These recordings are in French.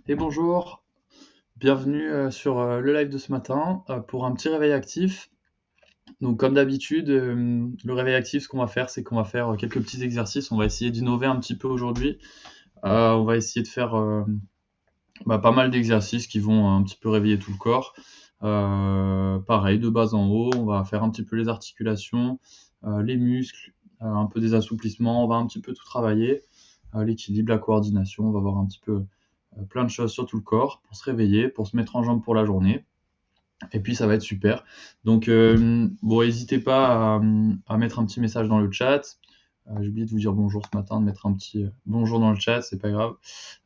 Et bonjour, bienvenue sur le live de ce matin pour un petit réveil actif. Donc comme d'habitude, le réveil actif, ce qu'on va faire, c'est qu'on va faire quelques petits exercices. On va essayer d'innover un petit peu aujourd'hui. On va essayer de faire pas mal d'exercices qui vont un petit peu réveiller tout le corps. Pareil, de bas en haut, on va faire un petit peu les articulations, les muscles, un peu des assouplissements. On va un petit peu tout travailler. L'équilibre, la coordination, on va voir un petit peu plein de choses sur tout le corps pour se réveiller, pour se mettre en jambe pour la journée. Et puis ça va être super. Donc bon, n'hésitez pas à mettre un petit message dans le chat. J'ai oublié de vous dire bonjour ce matin, de mettre un petit bonjour dans le chat, c'est pas grave.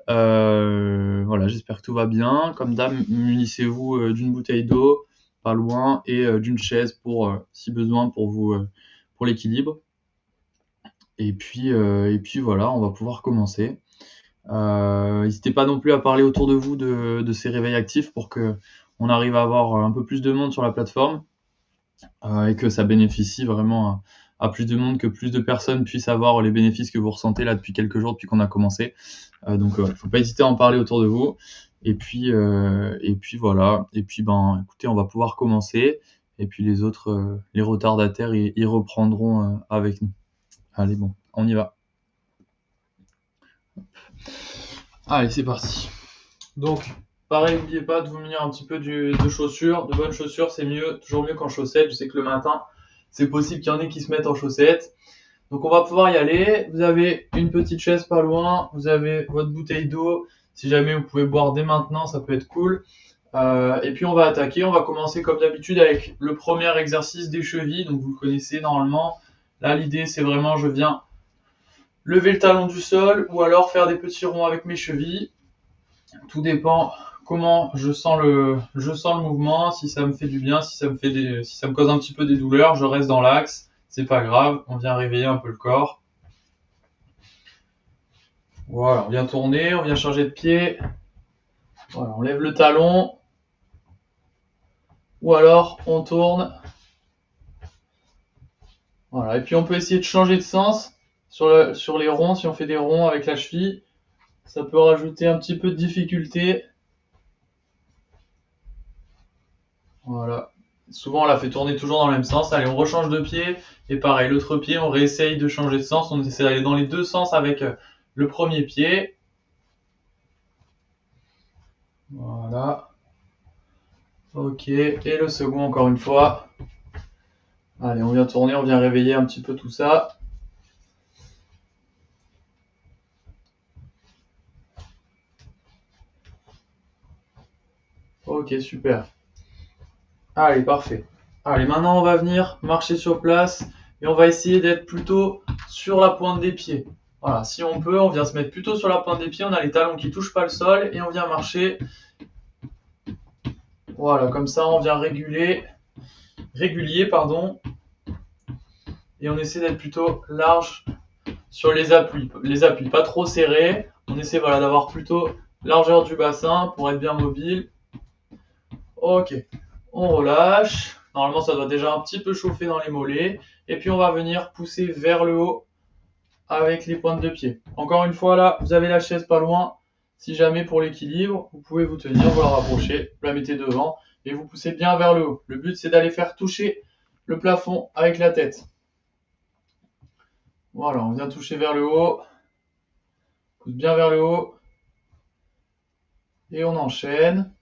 Voilà, j'espère que tout va bien. Comme d'hab, munissez-vous d'une bouteille d'eau, pas loin, et d'une chaise pour, si besoin, pour vous, pour l'équilibre. Et puis voilà, on va pouvoir commencer. N'hésitez pas non plus à parler autour de vous de ces réveils actifs pour qu'on arrive à avoir un peu plus de monde sur la plateforme et que ça bénéficie vraiment à plus de monde, que plus de personnes puissent avoir les bénéfices que vous ressentez là depuis quelques jours, depuis qu'on a commencé. Donc il ne faut pas hésiter à en parler autour de vous. Et puis voilà. Et puis écoutez, on va pouvoir commencer. Et puis les autres, les retardataires, ils reprendront avec nous. Allez, bon, on y va. Allez, c'est parti. Donc, pareil, n'oubliez pas de vous munir un petit peu de chaussures, de bonnes chaussures, c'est mieux, toujours mieux qu'en chaussettes. Je sais que le matin, c'est possible qu'il y en ait qui se mettent en chaussettes. Donc, on va pouvoir y aller. Vous avez une petite chaise pas loin, vous avez votre bouteille d'eau. Si jamais vous pouvez boire dès maintenant, ça peut être cool. Et puis, on va attaquer. On va commencer comme d'habitude avec le premier exercice des chevilles. Donc, vous le connaissez normalement. Là, l'idée, c'est vraiment, je viens lever le talon du sol ou alors faire des petits ronds avec mes chevilles. Tout dépend comment je sens le mouvement, si ça me fait du bien, si ça me cause un petit peu des douleurs, je reste dans l'axe, c'est pas grave, on vient réveiller un peu le corps. Voilà, on vient tourner, on vient changer de pied. Voilà, on lève le talon. Ou alors on tourne. Voilà, et puis on peut essayer de changer de sens sur les ronds, si on fait des ronds avec la cheville. Ça peut rajouter un petit peu de difficulté. Voilà. Souvent, on la fait tourner toujours dans le même sens. Allez, on rechange de pied. Et pareil, l'autre pied, on réessaye de changer de sens. On essaie d'aller dans les deux sens avec le premier pied. Voilà. Ok. Et le second, encore une fois. Allez, on vient tourner, on vient réveiller un petit peu tout ça. Ok, super. Allez, parfait. Allez, maintenant, on va venir marcher sur place. Et on va essayer d'être plutôt sur la pointe des pieds. Voilà, si on peut, on vient se mettre plutôt sur la pointe des pieds. On a les talons qui touchent pas le sol. Et on vient marcher. Voilà, comme ça, on vient régulier, et on essaie d'être plutôt large sur les appuis, pas trop serrés. On essaie d'avoir plutôt largeur du bassin pour être bien mobile. Ok, on relâche. Normalement, ça doit déjà un petit peu chauffer dans les mollets. Et puis, on va venir pousser vers le haut avec les pointes de pied. Encore une fois, là, vous avez la chaise pas loin. Si jamais pour l'équilibre, vous pouvez vous tenir, vous la rapprocher, vous la mettez devant et vous poussez bien vers le haut. Le but, c'est d'aller faire toucher le plafond avec la tête. Voilà, on vient toucher vers le haut, pousse bien vers le haut et on enchaîne.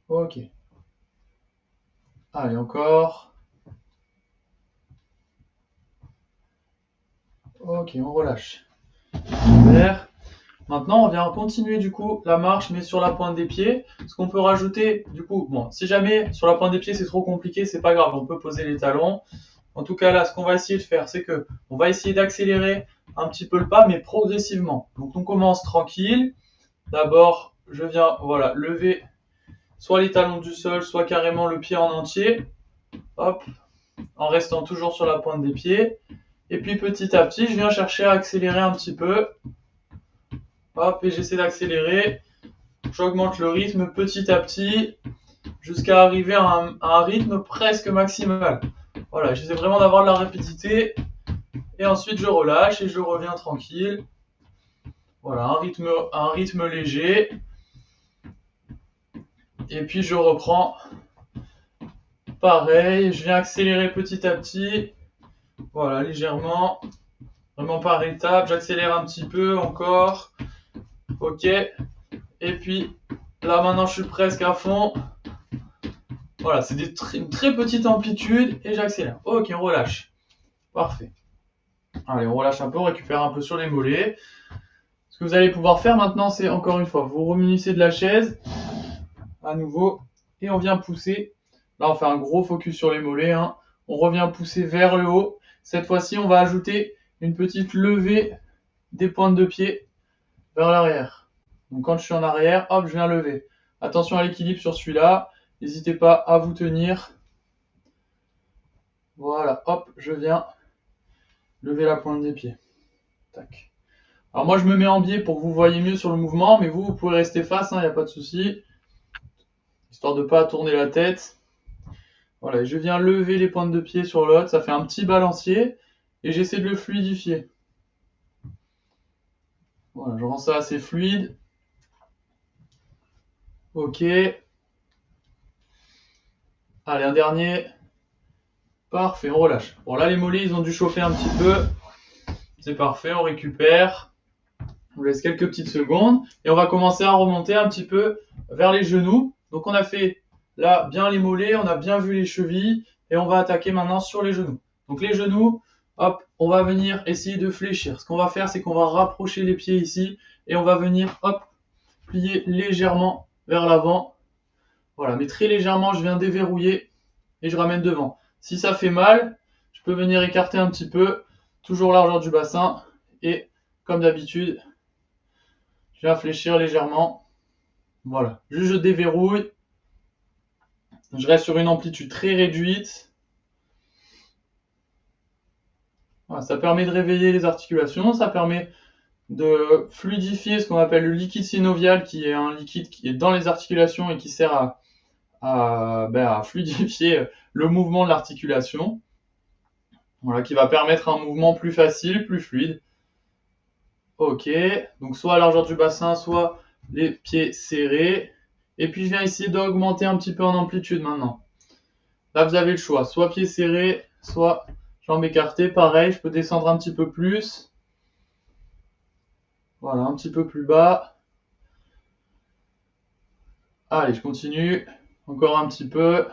Ok. Allez, encore. Ok, on relâche. Super. Maintenant, on vient continuer du coup la marche, mais sur la pointe des pieds. Ce qu'on peut rajouter, du coup, bon, si jamais sur la pointe des pieds c'est trop compliqué, c'est pas grave, on peut poser les talons. En tout cas, là, ce qu'on va essayer de faire, c'est que on va essayer d'accélérer un petit peu le pas, mais progressivement. Donc, on commence tranquille. D'abord, je viens, voilà, lever soit les talons du sol, soit carrément le pied en entier. Hop, en restant toujours sur la pointe des pieds. Et puis, petit à petit, je viens chercher à accélérer un petit peu. Hop, et j'essaie d'accélérer. J'augmente le rythme petit à petit jusqu'à arriver à un rythme presque maximal. Voilà, j'essaie vraiment d'avoir de la rapidité. Et ensuite, je relâche et je reviens tranquille. Voilà, un rythme léger. Et puis je reprends. Pareil, je viens accélérer petit à petit. Voilà, légèrement. Vraiment par étapes. J'accélère un petit peu encore. Ok. Et puis là maintenant je suis presque à fond. Voilà, c'est une très petite amplitude et j'accélère. Ok, on relâche. Parfait. Allez, on relâche un peu, on récupère un peu sur les mollets. Ce que vous allez pouvoir faire maintenant, c'est encore une fois, vous remunissez de la chaise à nouveau et on vient pousser. Là, on fait un gros focus sur les mollets. Hein. On revient pousser vers le haut. Cette fois-ci, on va ajouter une petite levée des pointes de pied vers l'arrière. Donc quand je suis en arrière, hop, je viens lever. Attention à l'équilibre sur celui-là. N'hésitez pas à vous tenir. Voilà, hop, je viens lever la pointe des pieds. Tac. Alors moi, je me mets en biais pour que vous voyez mieux sur le mouvement, mais vous pouvez rester face, il n'y a pas de souci. Histoire de ne pas tourner la tête. Voilà, je viens lever les pointes de pied sur l'autre, ça fait un petit balancier, et j'essaie de le fluidifier. Voilà, je rends ça assez fluide. Ok. Allez, un dernier. Parfait, on relâche. Bon, là, les mollets, ils ont dû chauffer un petit peu. C'est parfait, on récupère. On vous laisse quelques petites secondes. Et on va commencer à remonter un petit peu vers les genoux. Donc, on a fait là bien les mollets, on a bien vu les chevilles. Et on va attaquer maintenant sur les genoux. Donc, les genoux, hop, on va venir essayer de fléchir. Ce qu'on va faire, c'est qu'on va rapprocher les pieds ici. Et on va venir, hop, plier légèrement vers l'avant. Voilà, mais très légèrement, je viens déverrouiller et je ramène devant. Si ça fait mal, je peux venir écarter un petit peu, toujours largeur du bassin, et comme d'habitude, je viens fléchir légèrement. Voilà, juste je déverrouille. Je reste sur une amplitude très réduite. Voilà, ça permet de réveiller les articulations, ça permet de fluidifier ce qu'on appelle le liquide synovial, qui est un liquide qui est dans les articulations et qui sert à fluidifier le mouvement de l'articulation. Voilà, qui va permettre un mouvement plus facile, plus fluide. Ok, donc soit à largeur du bassin, soit les pieds serrés. Et puis je viens essayer d'augmenter un petit peu en amplitude maintenant. Là vous avez le choix, soit pieds serrés, soit jambes écartées. Pareil, je peux descendre un petit peu plus. Voilà, un petit peu plus bas. Allez, je continue. Encore un petit peu.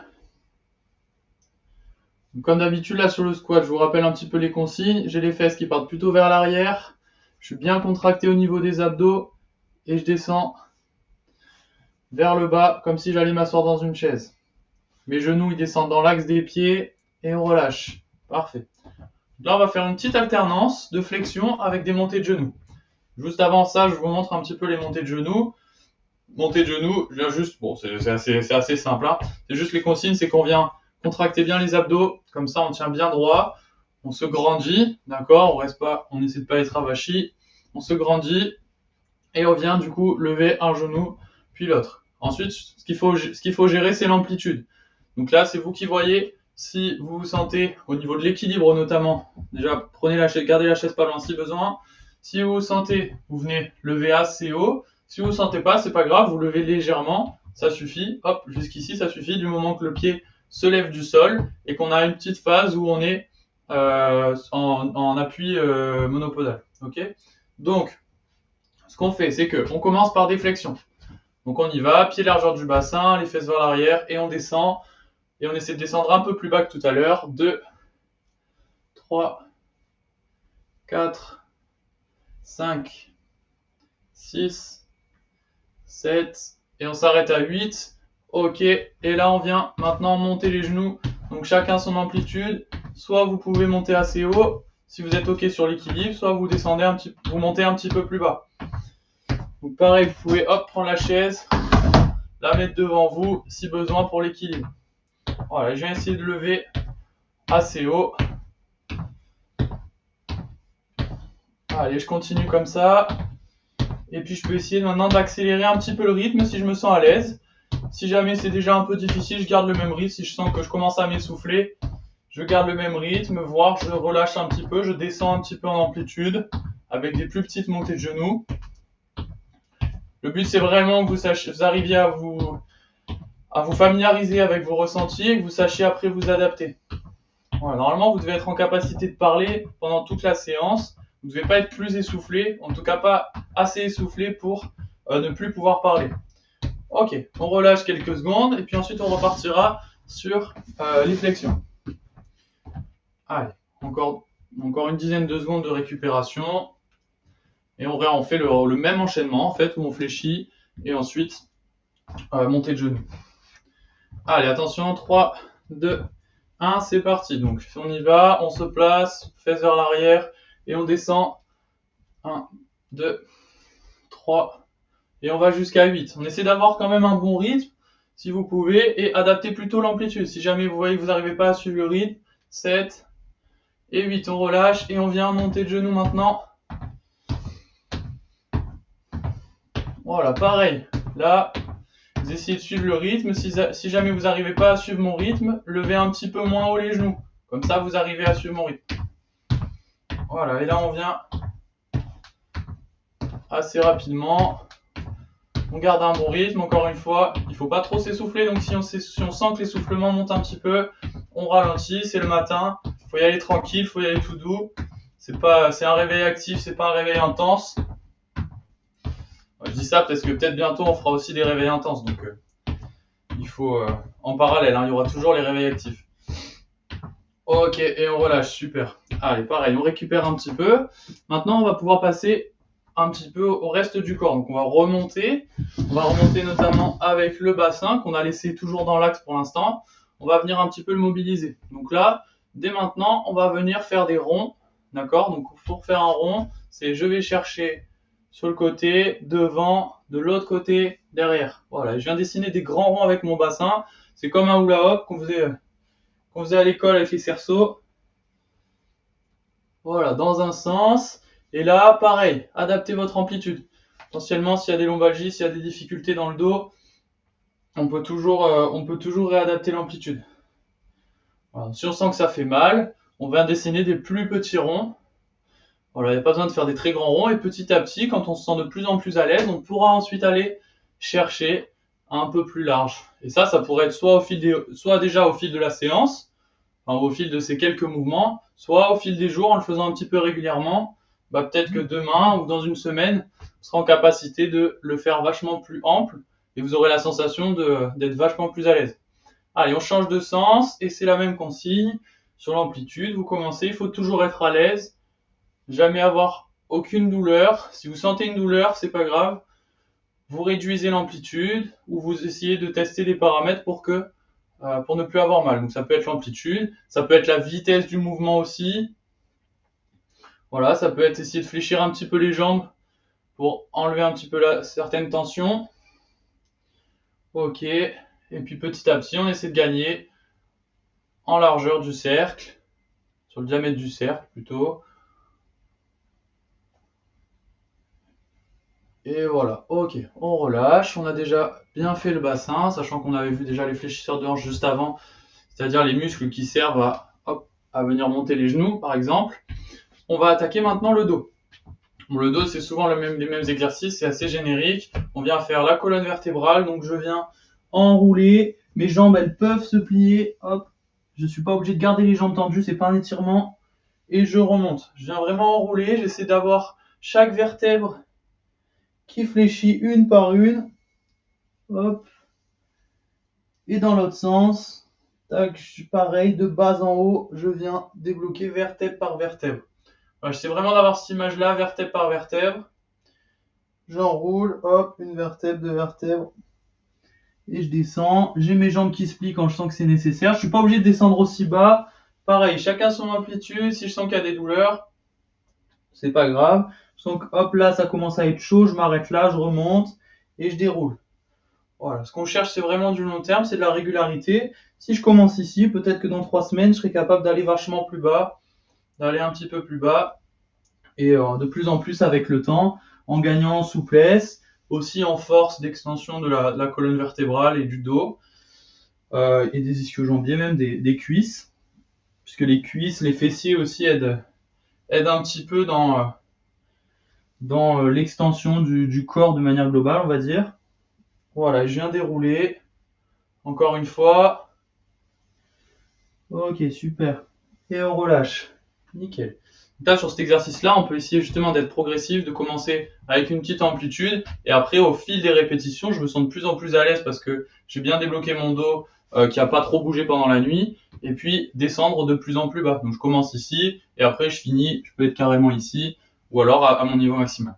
Donc, comme d'habitude, là sur le squat, je vous rappelle un petit peu les consignes. J'ai les fesses qui partent plutôt vers l'arrière. Je suis bien contracté au niveau des abdos. Et je descends vers le bas, comme si j'allais m'asseoir dans une chaise. Mes genoux, ils descendent dans l'axe des pieds et on relâche. Parfait. Là, on va faire une petite alternance de flexion avec des montées de genoux. Juste avant ça, je vous montre un petit peu les montées de genoux. Montée de genoux, je viens juste, bon, c'est assez simple. Hein. C'est juste les consignes, c'est qu'on vient contracter bien les abdos, comme ça on tient bien droit, on se grandit, d'accord, on n'essaie de pas être avachi, on se grandit et on vient du coup lever un genou puis l'autre. Ensuite, ce qu'il faut gérer, c'est l'amplitude. Donc là, c'est vous qui voyez si vous vous sentez au niveau de l'équilibre notamment. Déjà, gardez la chaise pas loin si besoin. Si vous vous sentez, vous venez lever assez haut. Si vous ne sentez pas, c'est pas grave, vous levez légèrement, ça suffit. Hop, jusqu'ici, ça suffit du moment que le pied se lève du sol et qu'on a une petite phase où on est en appui monopodal. Ok ? Donc, ce qu'on fait, c'est qu'on commence par des flexions. Donc on y va, pied largeur du bassin, les fesses vers l'arrière et on descend. Et on essaie de descendre un peu plus bas que tout à l'heure. 2, 3, 4, 5, 6, 7. Et on s'arrête à 8. Ok. Et là, on vient maintenant monter les genoux. Donc chacun son amplitude. Soit vous pouvez monter assez haut si vous êtes ok sur l'équilibre, soit vous montez un petit peu plus bas. Donc pareil, vous pouvez prendre la chaise, la mettre devant vous si besoin pour l'équilibre. Voilà, je viens essayer de lever assez haut. Allez, je continue comme ça. Et puis je peux essayer maintenant d'accélérer un petit peu le rythme si je me sens à l'aise. Si jamais c'est déjà un peu difficile, je garde le même rythme. Si je sens que je commence à m'essouffler, je garde le même rythme, voire je relâche un petit peu, je descends un petit peu en amplitude avec des plus petites montées de genoux. Le but, c'est vraiment que vous arriviez à vous familiariser avec vos ressentis et que vous sachiez après vous adapter. Voilà, normalement, vous devez être en capacité de parler pendant toute la séance. Vous ne devez pas être plus essoufflé, en tout cas pas assez essoufflé pour ne plus pouvoir parler. Ok, on relâche quelques secondes et puis ensuite on repartira sur les flexions. Allez, encore une dizaine de secondes de récupération. Et on fait le même enchaînement en fait où on fléchit et ensuite montée de genoux. Allez, attention, 3, 2, 1, c'est parti. Donc on y va, on se place, fesses vers l'arrière et on descend. 1, 2, 3 et on va jusqu'à 8. On essaie d'avoir quand même un bon rythme si vous pouvez et adapter plutôt l'amplitude. Si jamais vous voyez que vous n'arrivez pas à suivre le rythme, 7 et 8, on relâche et on vient monter de genoux maintenant. Voilà, pareil. Là, vous essayez de suivre le rythme. Si jamais vous n'arrivez pas à suivre mon rythme, levez un petit peu moins haut les genoux. Comme ça, vous arrivez à suivre mon rythme. Voilà, et là, on vient assez rapidement. On garde un bon rythme. Encore une fois, il ne faut pas trop s'essouffler. Donc, si on sent que l'essoufflement monte un petit peu, on ralentit. C'est le matin. Il faut y aller tranquille, il faut y aller tout doux. C'est un réveil actif, c'est pas un réveil intense. Je dis ça parce que peut-être bientôt on fera aussi des réveils intenses, donc il faut en parallèle, il y aura toujours les réveils actifs. Ok, et on relâche, super. Allez, pareil, on récupère un petit peu. Maintenant, on va pouvoir passer un petit peu au reste du corps. Donc on va remonter notamment avec le bassin qu'on a laissé toujours dans l'axe pour l'instant. On va venir un petit peu le mobiliser. Donc là, dès maintenant, on va venir faire des ronds, d'accord? Donc pour faire un rond, c'est je vais chercher sur le côté, devant, de l'autre côté, derrière. Voilà, je viens dessiner des grands ronds avec mon bassin. C'est comme un hula hoop qu'on faisait à l'école avec les cerceaux. Voilà, dans un sens. Et là, pareil, adaptez votre amplitude. Potentiellement, s'il y a des lombalgies, s'il y a des difficultés dans le dos, on peut toujours réadapter l'amplitude. Voilà. Si on sent que ça fait mal, on va dessiner des plus petits ronds. Voilà, il n'y a pas besoin de faire des très grands ronds. Et petit à petit, quand on se sent de plus en plus à l'aise, on pourra ensuite aller chercher un peu plus large. Et ça pourrait être soit déjà au fil de la séance, enfin, au fil de ces quelques mouvements, soit au fil des jours en le faisant un petit peu régulièrement. Peut-être que demain ou dans une semaine, on sera en capacité de le faire vachement plus ample et vous aurez la sensation d'être vachement plus à l'aise. Allez, on change de sens et c'est la même consigne sur l'amplitude. Vous commencez, il faut toujours être à l'aise, jamais avoir aucune douleur. Si vous sentez une douleur, c'est pas grave. Vous réduisez l'amplitude ou vous essayez de tester des paramètres pour ne plus avoir mal. Donc ça peut être l'amplitude, ça peut être la vitesse du mouvement aussi. Voilà, ça peut être essayer de fléchir un petit peu les jambes pour enlever un petit peu certaines tensions. Ok, et puis petit à petit, on essaie de gagner en largeur du cercle, sur le diamètre du cercle plutôt. Et voilà, ok, on relâche, on a déjà bien fait le bassin, sachant qu'on avait vu déjà les fléchisseurs de hanche juste avant, c'est-à-dire les muscles qui servent à venir monter les genoux par exemple. On va attaquer maintenant le dos. Bon, le dos, c'est souvent les mêmes exercices, c'est assez générique. On vient faire la colonne vertébrale, donc je viens enrouler, mes jambes elles peuvent se plier, hop, je ne suis pas obligé de garder les jambes tendues, c'est pas un étirement, et je remonte. Je viens vraiment enrouler, j'essaie d'avoir chaque vertèbre qui fléchit une par une, hop, et dans l'autre sens, tac, pareil, de bas en haut, je viens débloquer vertèbre par vertèbre. Voilà, j'essaie vraiment d'avoir cette image-là, vertèbre par vertèbre. J'enroule, hop, une vertèbre, deux vertèbres, et je descends. J'ai mes jambes qui se plient quand je sens que c'est nécessaire. Je ne suis pas obligé de descendre aussi bas. Pareil, chacun son amplitude. Si je sens qu'il y a des douleurs, c'est pas grave. Je sens que hop là, ça commence à être chaud. Je m'arrête là, je remonte et je déroule. Voilà, ce qu'on cherche, c'est vraiment du long terme, c'est de la régularité. Si je commence ici, peut-être que dans 3 semaines, je serai capable d'aller vachement plus bas, d'aller un petit peu plus bas, et de plus en plus avec le temps, en gagnant en souplesse, aussi en force d'extension de la colonne vertébrale et du dos, et des ischio-jambiers, même des cuisses, puisque les cuisses, les fessiers aussi aident un petit peu dans dans l'extension du corps de manière globale, on va dire. Voilà, je viens dérouler. Encore une fois. Ok, super. Et on relâche. Nickel. Là, sur cet exercice-là, on peut essayer justement d'être progressif, de commencer avec une petite amplitude, et après, au fil des répétitions, je me sens de plus en plus à l'aise parce que j'ai bien débloqué mon dos qui a pas trop bougé pendant la nuit, et puis descendre de plus en plus bas. Donc je commence ici, et après je finis, je peux être carrément ici, ou alors à mon niveau maximal.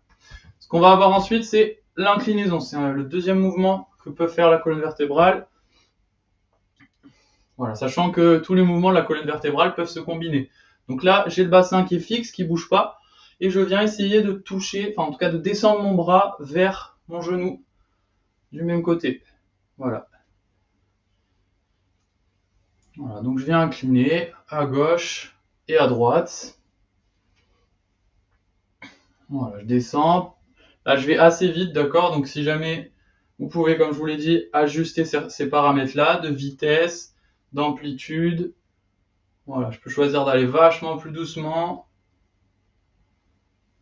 Ce qu'on va avoir ensuite, c'est l'inclinaison. C'est le deuxième mouvement que peut faire la colonne vertébrale. Voilà, sachant que tous les mouvements de la colonne vertébrale peuvent se combiner. Donc là, j'ai le bassin qui est fixe, qui bouge pas, et je viens essayer de toucher, enfin en tout cas de descendre mon bras vers mon genou du même côté. Voilà. Voilà, donc je viens incliner à gauche et à droite. Voilà, je descends. Là, je vais assez vite, d'accord? Donc si jamais vous pouvez, comme je vous l'ai dit, ajuster ces paramètres-là de vitesse, d'amplitude. Voilà, je peux choisir d'aller vachement plus doucement,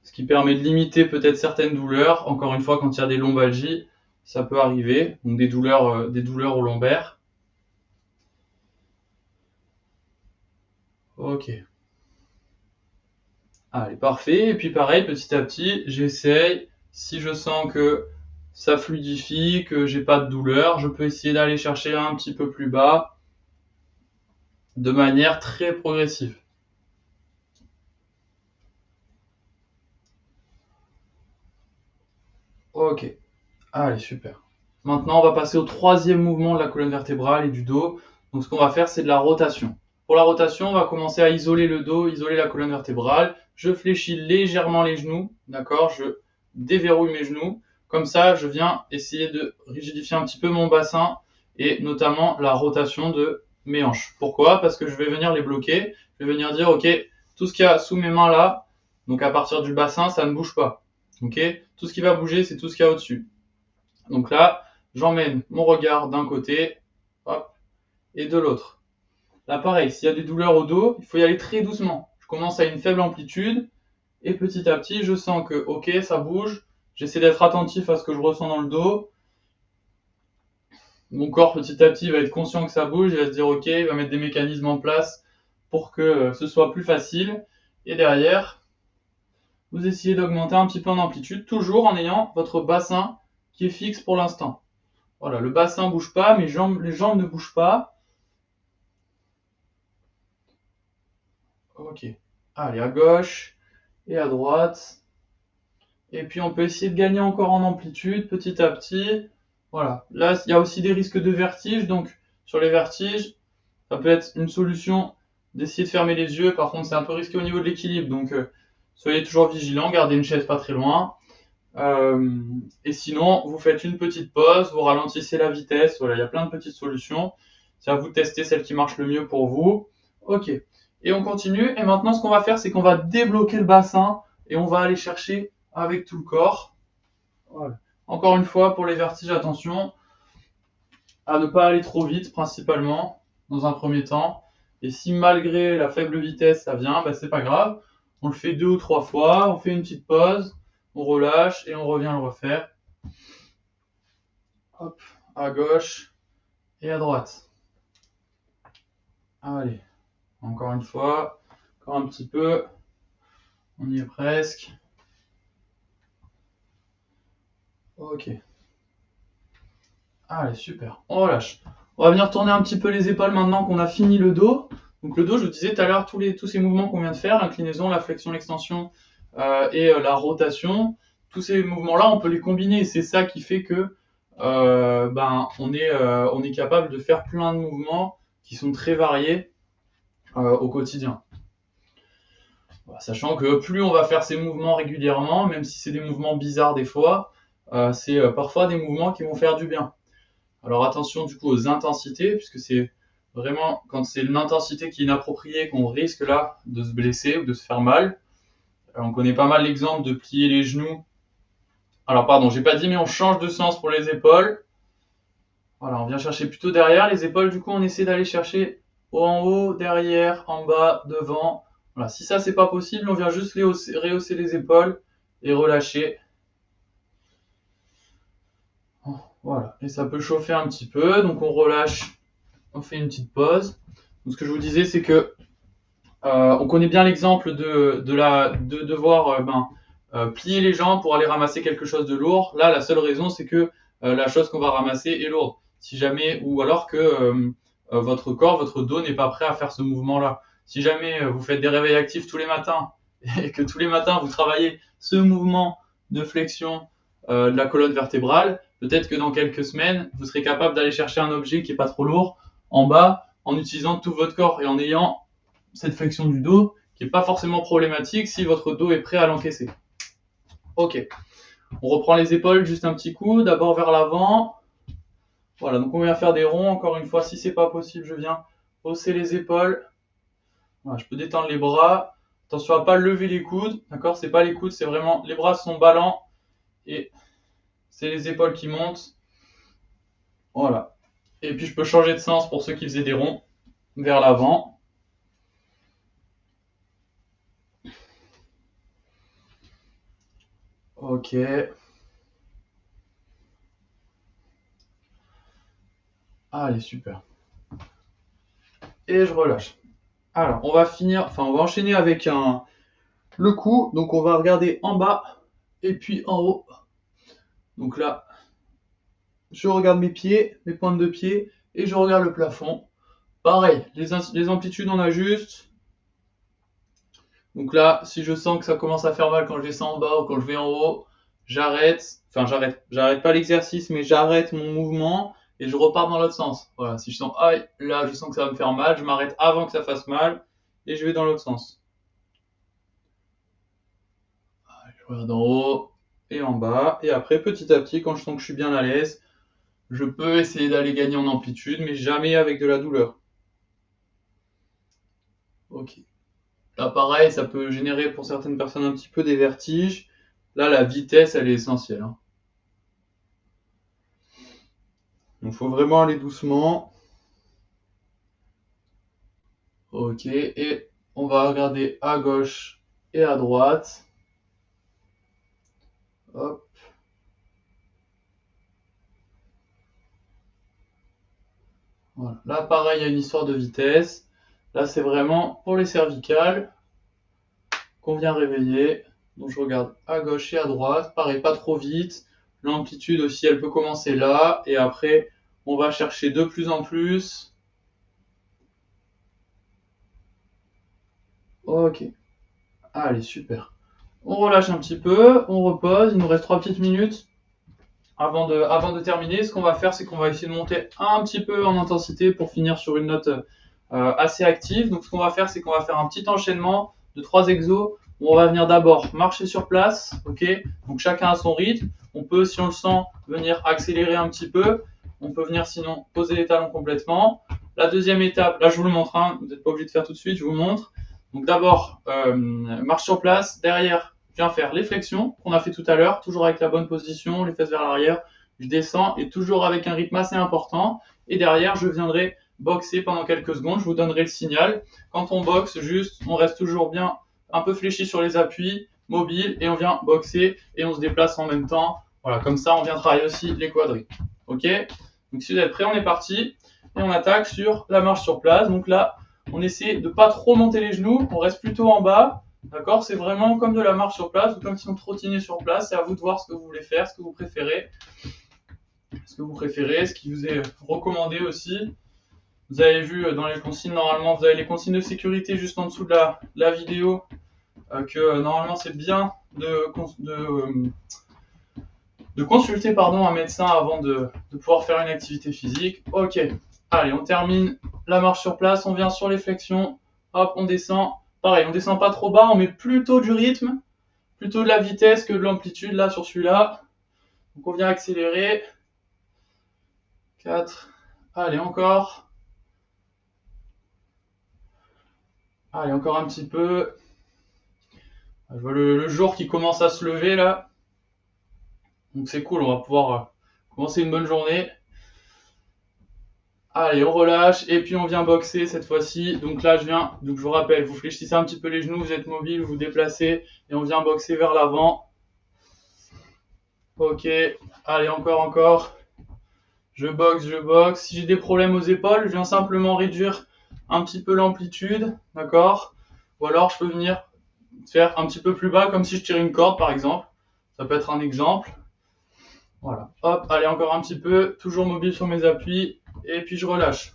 ce qui permet de limiter peut-être certaines douleurs. Encore une fois, quand il y a des lombalgies, ça peut arriver, donc des douleurs au lombaire. Ok. Allez, parfait. Et puis pareil, petit à petit, j'essaye. Si je sens que ça fluidifie, que j'ai pas de douleur, je peux essayer d'aller chercher un petit peu plus bas, de manière très progressive. Ok. Allez, super. Maintenant, on va passer au troisième mouvement de la colonne vertébrale et du dos. Donc, ce qu'on va faire, c'est de la rotation. Pour la rotation, on va commencer à isoler le dos, isoler la colonne vertébrale. Je fléchis légèrement les genoux, d'accord? Je déverrouille mes genoux. Comme ça, je viens essayer de rigidifier un petit peu mon bassin et notamment la rotation de mes hanches. Pourquoi? Parce que je vais venir les bloquer. Je vais venir dire, ok, tout ce qu'il y a sous mes mains là, donc à partir du bassin, ça ne bouge pas. Ok? Tout ce qui va bouger, c'est tout ce qu'il y a au-dessus. Donc là, j'emmène mon regard d'un côté, hop, et de l'autre. Là, pareil, s'il y a des douleurs au dos, il faut y aller très doucement. Je commence à une faible amplitude, et petit à petit, je sens que, ok, ça bouge. J'essaie d'être attentif à ce que je ressens dans le dos. Mon corps, petit à petit, va être conscient que ça bouge, il va se dire, ok, il va mettre des mécanismes en place pour que ce soit plus facile. Et derrière, vous essayez d'augmenter un petit peu en amplitude, toujours en ayant votre bassin qui est fixe pour l'instant. Voilà, le bassin bouge pas, les jambes ne bougent pas. Ok. Allez, à gauche et à droite. Et puis on peut essayer de gagner encore en amplitude petit à petit. Voilà. Là, il y a aussi des risques de vertige. Donc, sur les vertiges, ça peut être une solution d'essayer de fermer les yeux. Par contre, c'est un peu risqué au niveau de l'équilibre. Donc, soyez toujours vigilant. Gardez une chaise pas très loin. Et sinon, vous faites une petite pause. Vous ralentissez la vitesse. Voilà, il y a plein de petites solutions. C'est à vous de tester celle qui marche le mieux pour vous. Ok. Et on continue. Et maintenant, ce qu'on va faire, c'est qu'on va débloquer le bassin et on va aller chercher avec tout le corps. Voilà. Encore une fois, pour les vertiges, attention à ne pas aller trop vite, principalement, dans un premier temps. Et si malgré la faible vitesse, ça vient, bah, c'est pas grave. On le fait 2 ou 3 fois, on fait une petite pause, on relâche et on revient le refaire. Hop, à gauche et à droite. Allez, encore une fois, encore un petit peu. On y est presque. Ok. Allez, super. On relâche. On va venir tourner un petit peu les épaules maintenant qu'on a fini le dos. Donc le dos, je vous disais tout à l'heure, tous ces mouvements qu'on vient de faire, l'inclinaison, la flexion, l'extension et la rotation, tous ces mouvements-là, on peut les combiner. Et c'est ça qui fait que on est capable de faire plein de mouvements qui sont très variés au quotidien. Sachant que plus on va faire ces mouvements régulièrement, même si c'est des mouvements bizarres des fois, c'est parfois des mouvements qui vont faire du bien. Alors attention du coup aux intensités, puisque c'est vraiment quand c'est une intensité qui est inappropriée qu'on risque là de se blesser ou de se faire mal. On connaît pas mal l'exemple de plier les genoux. Alors pardon, j'ai pas dit mais on change de sens pour les épaules. Voilà, on vient chercher plutôt derrière les épaules, du coup on essaie d'aller chercher en haut, derrière, en bas, devant. Voilà, si ça c'est pas possible, on vient juste rehausser les épaules et relâcher. Voilà, et ça peut chauffer un petit peu, donc on relâche, on fait une petite pause. Donc ce que je vous disais, c'est que on connaît bien l'exemple de devoir plier les jambes pour aller ramasser quelque chose de lourd. Là, la seule raison, c'est que la chose qu'on va ramasser est lourde. Si jamais, ou alors que votre corps, votre dos n'est pas prêt à faire ce mouvement-là. Si jamais vous faites des réveils actifs tous les matins et que tous les matins vous travaillez ce mouvement de flexion de la colonne vertébrale, peut-être que dans quelques semaines, vous serez capable d'aller chercher un objet qui est pas trop lourd en bas en utilisant tout votre corps et en ayant cette flexion du dos qui n'est pas forcément problématique si votre dos est prêt à l'encaisser. Ok, on reprend les épaules juste un petit coup, d'abord vers l'avant. Voilà, donc on vient faire des ronds. Encore une fois, si c'est pas possible, je viens hausser les épaules. Voilà, je peux détendre les bras. Attention à pas lever les coudes, d'accord? C'est pas les coudes, c'est vraiment les bras sont ballants et c'est les épaules qui montent. Voilà. Et puis je peux changer de sens pour ceux qui faisaient des ronds vers l'avant. Ok. Allez, super. Et je relâche. Alors, on va enchaîner avec le cou. Donc, on va regarder en bas et puis en haut. Donc là, je regarde mes pieds, mes pointes de pied et je regarde le plafond. Pareil, les amplitudes, on ajuste. Donc là, si je sens que ça commence à faire mal quand je descends en bas ou quand je vais en haut, j'arrête. Enfin, j'arrête pas l'exercice, mais j'arrête mon mouvement et je repars dans l'autre sens. Voilà, si je sens, aïe, là, je sens que ça va me faire mal, je m'arrête avant que ça fasse mal et je vais dans l'autre sens. Je regarde en haut et en bas. Et après, petit à petit, quand je sens que je suis bien à l'aise, je peux essayer d'aller gagner en amplitude, mais jamais avec de la douleur. Ok. Là, pareil, ça peut générer pour certaines personnes un petit peu des vertiges. Là, la vitesse, elle est essentielle. Donc, il faut vraiment aller doucement. Ok, et on va regarder à gauche et à droite. Hop. Voilà. Là, pareil, il y a une histoire de vitesse. Là, c'est vraiment pour les cervicales qu'on vient réveiller. Donc, je regarde à gauche et à droite. Pareil, pas trop vite. L'amplitude aussi, elle peut commencer là. Et après, on va chercher de plus en plus. Ok. Allez, super. On relâche un petit peu, on repose. Il nous reste 3 petites minutes avant de terminer. Ce qu'on va faire, c'est qu'on va essayer de monter un petit peu en intensité pour finir sur une note assez active. Donc, ce qu'on va faire, c'est qu'on va faire un petit enchaînement de 3 exos où on va venir d'abord marcher sur place. Ok. Donc, chacun à son rythme. On peut, si on le sent, venir accélérer un petit peu. On peut venir sinon poser les talons complètement. La deuxième étape, là je vous le montre, hein, vous n'êtes pas obligé de faire tout de suite, je vous montre. Donc d'abord, marche sur place, derrière, je viens faire les flexions qu'on a fait tout à l'heure, toujours avec la bonne position, les fesses vers l'arrière, je descends et toujours avec un rythme assez important. Et derrière, je viendrai boxer pendant quelques secondes, je vous donnerai le signal. Quand on boxe, juste, on reste toujours bien un peu fléchi sur les appuis, mobile, et on vient boxer et on se déplace en même temps. Voilà, comme ça, on vient travailler aussi les quadris. Ok? Donc si vous êtes prêts, on est parti. Et on attaque sur la marche sur place. Donc là, on essaie de pas trop monter les genoux, on reste plutôt en bas. D'accord? C'est vraiment comme de la marche sur place ou comme si on trottinait sur place. C'est à vous de voir ce que vous voulez faire, ce que vous préférez. Ce qui vous est recommandé aussi. Vous avez vu dans les consignes, normalement, vous avez les consignes de sécurité juste en dessous de la vidéo. Que normalement, c'est bien de consulter un médecin avant de pouvoir faire une activité physique. Ok, allez, on termine la marche sur place, on vient sur les flexions, hop, on descend. Pareil, on descend pas trop bas, on met plutôt du rythme, plutôt de la vitesse que de l'amplitude là sur celui-là. Donc on vient accélérer. 4, allez encore. Allez, encore un petit peu. Je vois le jour qui commence à se lever là. Donc c'est cool, on va pouvoir commencer une bonne journée. Allez, on relâche et puis on vient boxer cette fois-ci. Donc là, donc je vous rappelle, vous fléchissez un petit peu les genoux, vous êtes mobile, vous vous déplacez et on vient boxer vers l'avant. Ok, allez, encore. Je boxe. Si j'ai des problèmes aux épaules, je viens simplement réduire un petit peu l'amplitude, d'accord? Ou alors je peux venir faire un petit peu plus bas, comme si je tirais une corde par exemple. Ça peut être un exemple. Voilà. Hop, allez, encore un petit peu, toujours mobile sur mes appuis, et puis je relâche.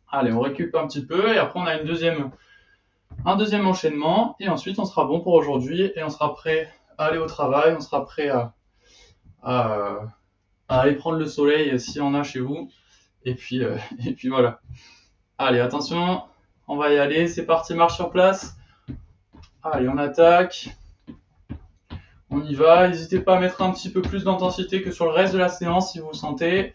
Allez, on récupère un petit peu, et après on a un deuxième enchaînement, et ensuite on sera bon pour aujourd'hui, et on sera prêt à aller au travail, on sera prêt à, à aller prendre le soleil s'il y en a chez vous. Et puis, et puis voilà. Allez, attention, on va y aller, c'est parti, marche sur place. Allez, on attaque. On y va. N'hésitez pas à mettre un petit peu plus d'intensité que sur le reste de la séance si vous le sentez.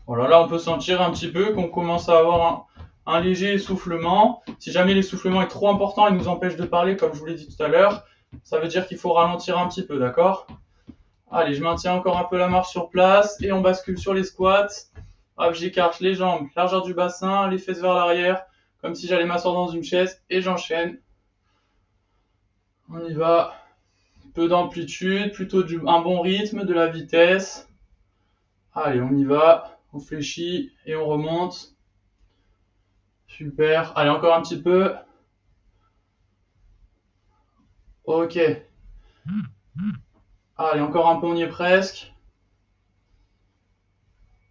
Voilà, là on peut sentir un petit peu qu'on commence à avoir un léger essoufflement. Si jamais l'essoufflement est trop important et nous empêche de parler, comme je vous l'ai dit tout à l'heure, ça veut dire qu'il faut ralentir un petit peu, d'accord? Allez, je maintiens encore un peu la marche sur place et on bascule sur les squats. Hop, j'écarte les jambes, largeur du bassin, les fesses vers l'arrière, comme si j'allais m'asseoir dans une chaise et j'enchaîne. On y va. Peu d'amplitude, plutôt un bon rythme, de la vitesse. Allez, on y va. On fléchit et on remonte. Super. Allez, encore un petit peu. Ok. Allez, encore un peu, on y est presque.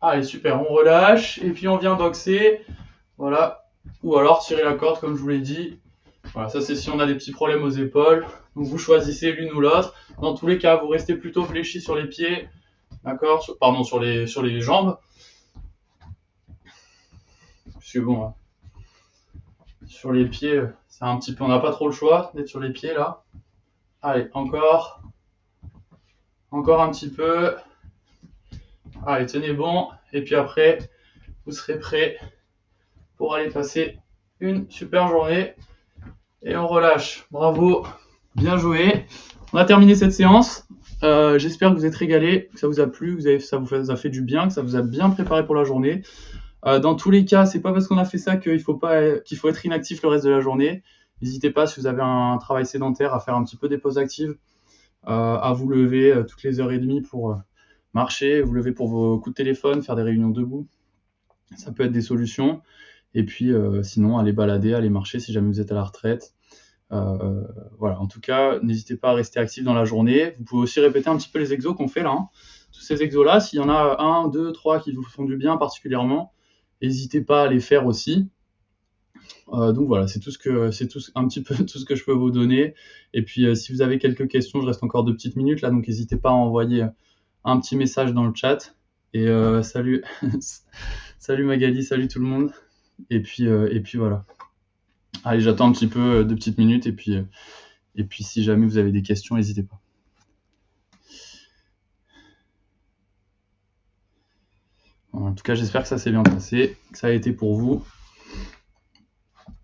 Allez, super. On relâche et puis on vient boxer. Voilà. Ou alors tirer la corde, comme je vous l'ai dit. Voilà, ça c'est si on a des petits problèmes aux épaules. Donc vous choisissez l'une ou l'autre. Dans tous les cas, vous restez plutôt fléchi sur les pieds. D'accord? Pardon, sur les jambes. Parce que bon, sur les pieds, c'est un petit peu, on n'a pas trop le choix d'être sur les pieds là. Allez, encore un petit peu. Allez, tenez bon. Et puis après, vous serez prêt pour aller passer une super journée. Et on relâche. Bravo, bien joué. On a terminé cette séance. J'espère que vous êtes régalés, que ça vous a plu, que ça vous a fait du bien, que ça vous a bien préparé pour la journée. Dans tous les cas, c'est pas parce qu'on a fait ça qu'il faut être inactif le reste de la journée. N'hésitez pas, si vous avez un travail sédentaire, à faire un petit peu des pauses actives, à vous lever toutes les heures et demie pour marcher, vous lever pour vos coups de téléphone, faire des réunions debout. Ça peut être des solutions. Et puis sinon, aller balader, aller marcher si jamais vous êtes à la retraite. Voilà, en tout cas, n'hésitez pas à rester actif dans la journée. Vous pouvez aussi répéter un petit peu les exos qu'on fait là. Hein. Tous ces exos-là, s'il y en a 1, 2, 3 qui vous font du bien particulièrement, n'hésitez pas à les faire aussi. Donc voilà, c'est un petit peu tout ce que je peux vous donner. Et puis si vous avez quelques questions, je reste encore 2 petites minutes là, donc n'hésitez pas à envoyer un petit message dans le chat. Et salut, salut Magali, salut tout le monde. Et puis voilà. Allez, j'attends un petit peu 2 petites minutes et puis si jamais vous avez des questions, n'hésitez pas. En tout cas, j'espère que ça s'est bien passé, que ça a été pour vous.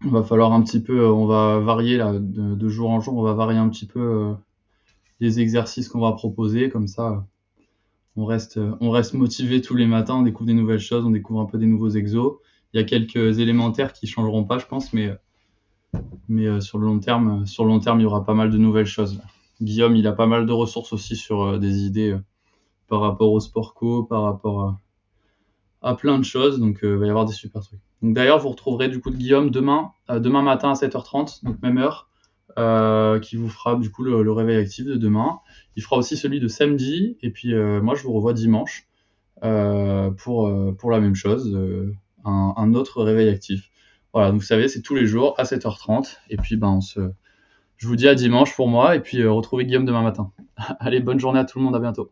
Il va falloir un petit peu, on va varier là, de jour en jour, on va varier un petit peu les exercices qu'on va proposer, comme ça on reste motivé tous les matins, on découvre des nouvelles choses, on découvre un peu des nouveaux exos. Il y a quelques élémentaires qui changeront pas, je pense, mais sur le long terme, il y aura pas mal de nouvelles choses. Guillaume, il a pas mal de ressources aussi sur des idées par rapport au sport co, par rapport à plein de choses, donc il va y avoir des super trucs. Donc d'ailleurs, vous retrouverez du coup de Guillaume demain matin à 7h30, donc même heure, qui vous fera du coup le réveil actif de demain. Il fera aussi celui de samedi, et puis moi je vous revois dimanche pour la même chose, un autre réveil actif. Voilà, donc vous savez, c'est tous les jours à 7h30, et puis je vous dis à dimanche pour moi, et puis retrouvez Guillaume demain matin. Allez, bonne journée à tout le monde, à bientôt.